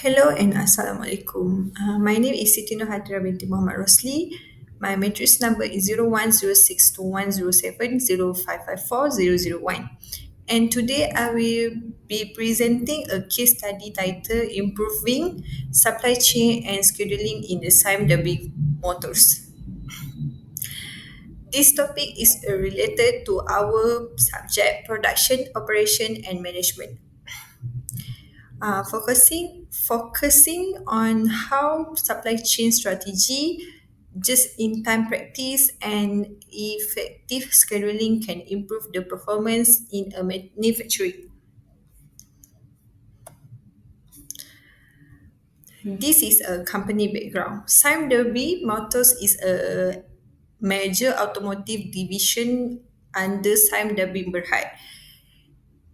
Hello and Assalamualaikum. My name is Siti Nohadra binti Muhammad Rosli. My matrix number is 0106210705540001. And today I will be presenting a case study titled Improving Supply Chain and Scheduling in the SIMW Motors. This topic is related to our subject production, operation, and management. Focusing on how supply chain strategy, just in time practice, and effective scheduling can improve the performance in a manufacturing. This is a company background. Sime Derby Motors is a major automotive division under Sime Derby Berhad.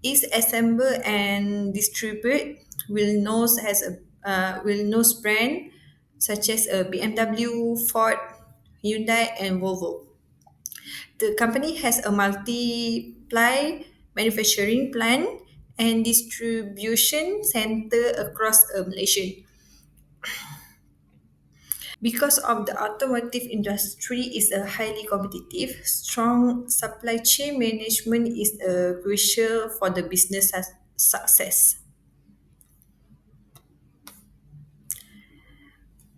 Is assemble and distribute will known brand such as BMW, Ford, Hyundai, and Volvo. The company has a multiply manufacturing plant and distribution center across Malaysia. Because of the automotive industry is a highly competitive, strong supply chain management is crucial for the business success.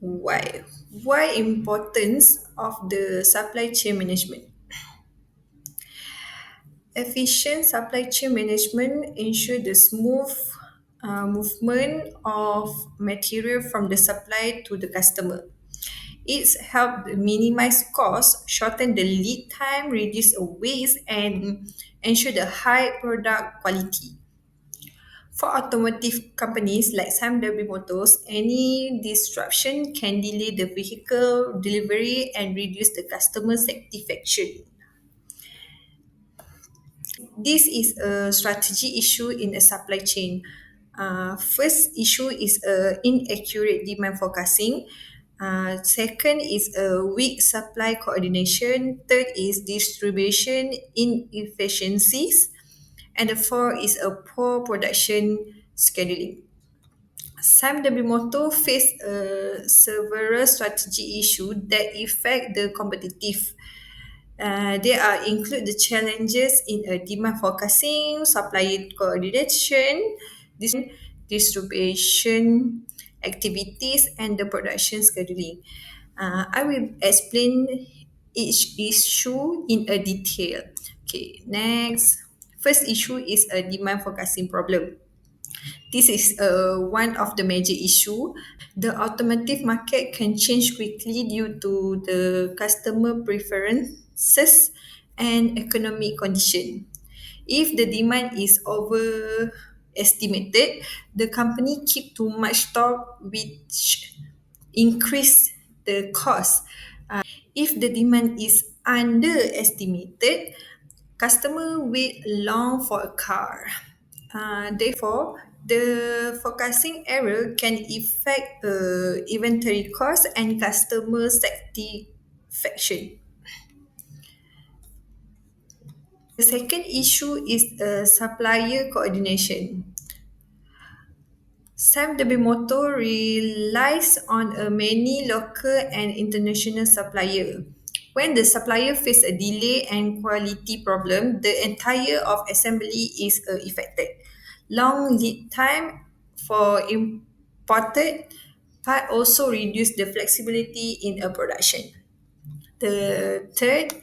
Why? Why importance of the supply chain management? Efficient supply chain management ensure the smooth movement of material from the supply to the customer. It's helped minimize costs, shorten the lead time, reduce waste, and ensure the high product quality. For automotive companies like BMW Motors, any disruption can delay the vehicle delivery and reduce the customer satisfaction. This is a strategy issue in a supply chain. First issue is inaccurate demand forecasting. Second is a weak supply coordination. Third is distribution inefficiencies. And the fourth is a poor production scheduling. Sam Moto faced several strategy issues that affect the competitive. They are include the challenges in demand forecasting, supply coordination, distribution activities, and the production scheduling. I will explain each issue in a detail. Okay, next. First issue is a demand forecasting problem. This is one of the major issue. The automotive market can change quickly due to the customer preferences and economic condition. If the demand is overestimated, the company keep too much stock which increase the cost. If the demand is underestimated, customer wait long for a car. Therefore, the forecasting error can affect inventory cost and customer satisfaction. The second issue is supplier coordination. Sam Motor relies on many local and international supplier. When the supplier face a delay and quality problem, the entire of assembly is affected. Long lead time for imported part also reduce the flexibility in a production. The third,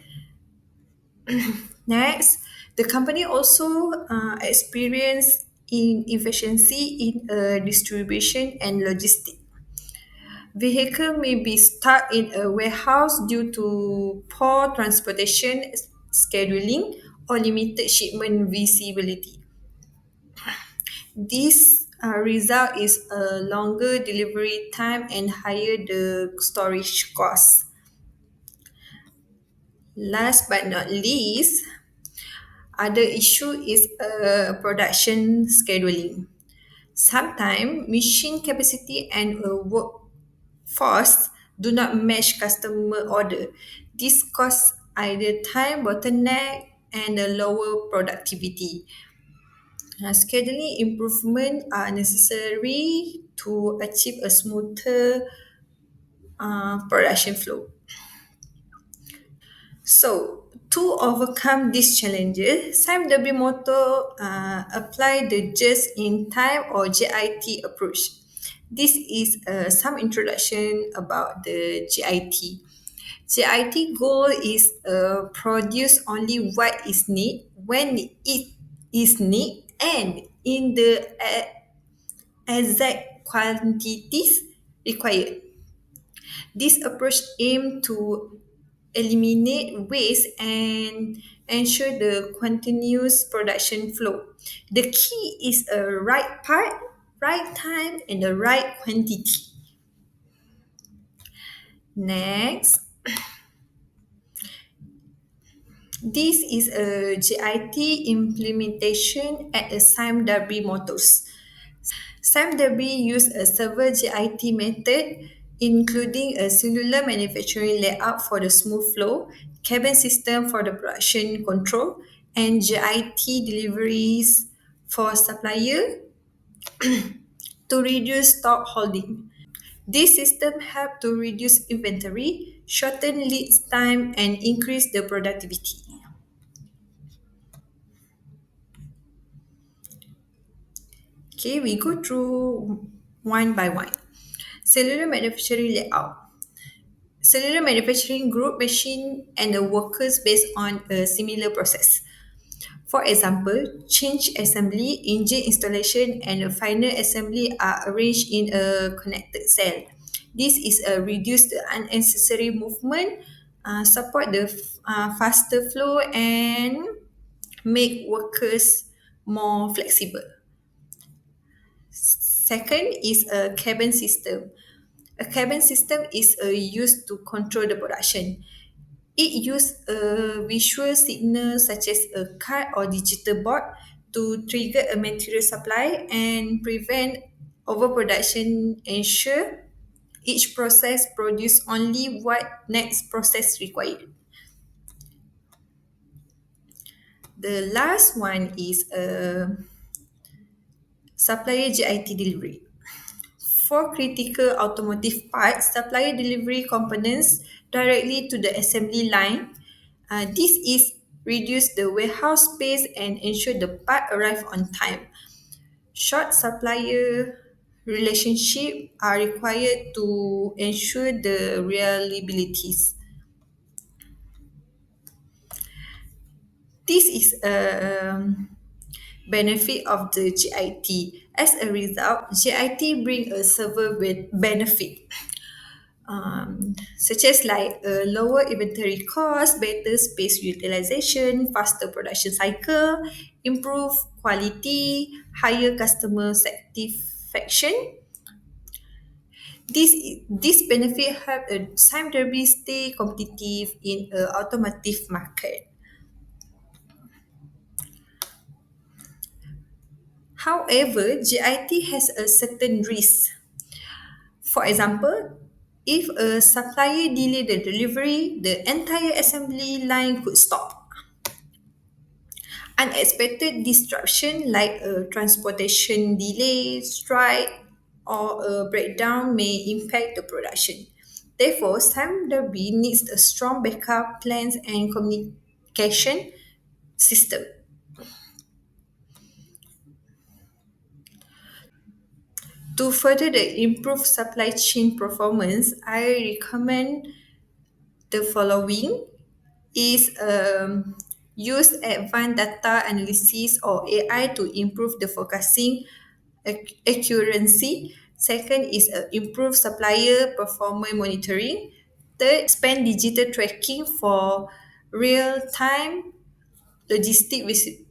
next, the company also experience inefficiency in distribution and logistics. Vehicle may be stuck in a warehouse due to poor transportation scheduling or limited shipment visibility. This result is a longer delivery time and higher the storage cost. Last but not least, other issue is production scheduling. Sometimes machine capacity and workforce do not match customer order. This cause either time bottleneck and a lower productivity. Scheduling improvement are necessary to achieve a smoother production flow. So, to overcome these challenges, SIMW motto apply the just-in-time or JIT approach. This is some introduction about the JIT. JIT goal is produce only what is need when it is need and in the exact quantities required. This approach aims to eliminate waste and ensure the continuous production flow. The key is a right part, right time, and the right quantity. Next, this is a GIT implementation at a SIME Derby Motors. SIME Derby use a server GIT method, including a cellular manufacturing layout for the smooth flow, cabin system for the production control, and GIT deliveries for supplier to reduce stock holding. This system help to reduce inventory, shorten lead time, and increase the productivity. Okay, we go through one by one. Cellular manufacturing layout. Cellular manufacturing group machine and the workers based on a similar process. For example, change assembly, engine installation, and a final assembly are arranged in a connected cell. This is a reduce the unnecessary movement, support the faster flow, and make workers more flexible. Second is a cabin system. A cabin system is used to control the production. It uses a visual signal such as a card or digital board to trigger a material supply and prevent overproduction, ensure each process produce only what next process required. The last one is a supplier GIT delivery. For critical automotive parts, supplier delivery components directly to the assembly line. This is reduce the warehouse space and ensure the part arrive on time. Short supplier relationship are required to ensure the reliabilities. This is a benefit of the GIT. As a result, GIT bring a several benefit. Such as like lower inventory cost, better space utilization, faster production cycle, improve quality, higher customer satisfaction. This benefit help a Time Derby stay competitive in a automotive market. However, GIT has a certain risk. For example, if a supplier delay the delivery, the entire assembly line could stop. Unexpected disruption like a transportation delay, strike, or a breakdown may impact the production. Therefore, Sam Derby needs a strong backup plans and communication system. To further the improve supply chain performance, I recommend the following is use advanced data analysis or AI to improve the forecasting accuracy. Second is improve supplier performance monitoring. Third, expand digital tracking for real-time logistic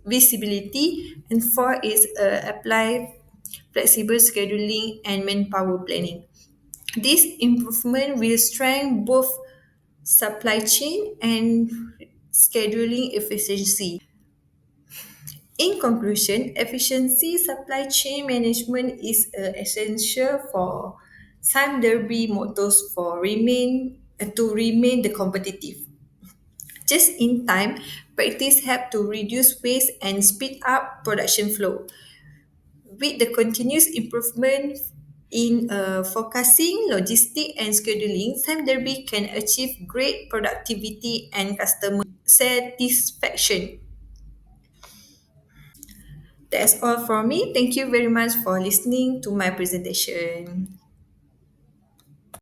visibility. And four is apply flexible scheduling and manpower planning. This improvement will strengthen both supply chain and scheduling efficiency. In conclusion, efficiency supply chain management is essential for Sam Derby Motors to remain the competitive. just in time practice help to reduce waste and speed up production flow. With the continuous improvement in forecasting, logistics, and scheduling, Sam Derby can achieve great productivity and customer satisfaction. That's all for me. Thank you very much for listening to my presentation.